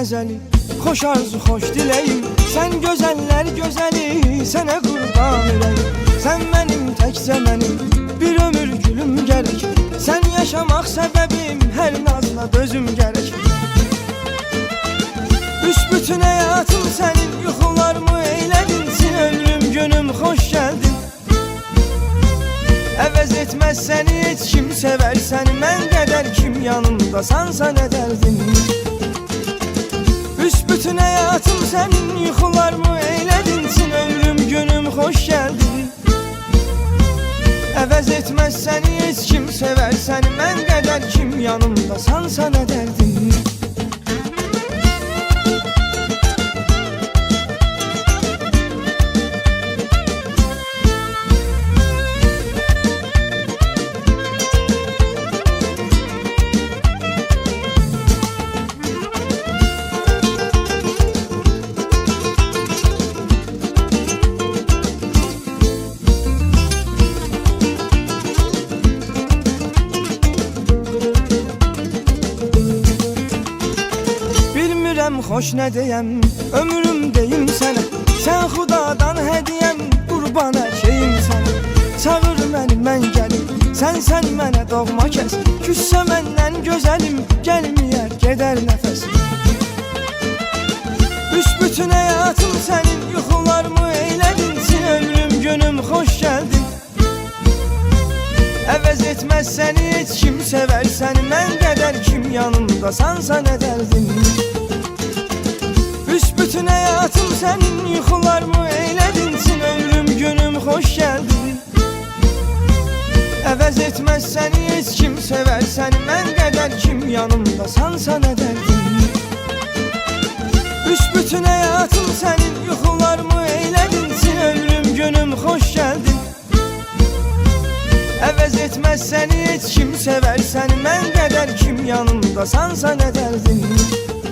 əzəli, xoş arzu, xoş diləyim. Sən gözəllər gözəli, sənə qurban eləyim. Sən mənim, təkcə mənim, bir ömür gülüm gərək. Sən yaşamaq səbəbim, hər nazla dözüm gərək. Büsbütün həyatım sənin, yuxularımı eylədin. Sin ömrüm, günüm, xoş gəldin. Əvəz etməz səni heç kim, sevər səni mən qədər. Kim yanımdasansa nə dərdin. Büsbütün həyatım sənin, yuxularımı eylədin. Sin ömrüm, günüm, xoş gəldin. Əvəz etməz səni heç kim, sevər səni mən qədər. Kim yanımdasansa nə dərdin. Xoş nə deyəm, ömrüm deyim sənə. Sən xudadan hədiyəm, qurban əkeyim sənə. Çağır məni, mən gəlim, sən mənə doğma kəs. Küssə məndən gözəlim, gəlməyər, gedər nəfəs. Büsbütün həyatım sənin, yuxularımı eylədin. Sin ömrüm, günüm, xoş gəldin. Əvəz etməz səni heç kim, sevər səni mən qədər. Kim yanımdasansa nə dərdin. Büsbütün həyatım sənin, yuxularımı eylədin. Sin ömrüm, günüm, xoş gəldin. Əvəz etməz səni heç kim, sevər səni mən qədər. Kim yanımdasansa nə dərdin. Büsbütün həyatım sənin, yuxularımı eylədin. Sin ömrüm, günüm, xoş gəldin. Əvəz etməz səni heç kim, sevər səni mən qədər. Kim yanımdasansa nə dərdin.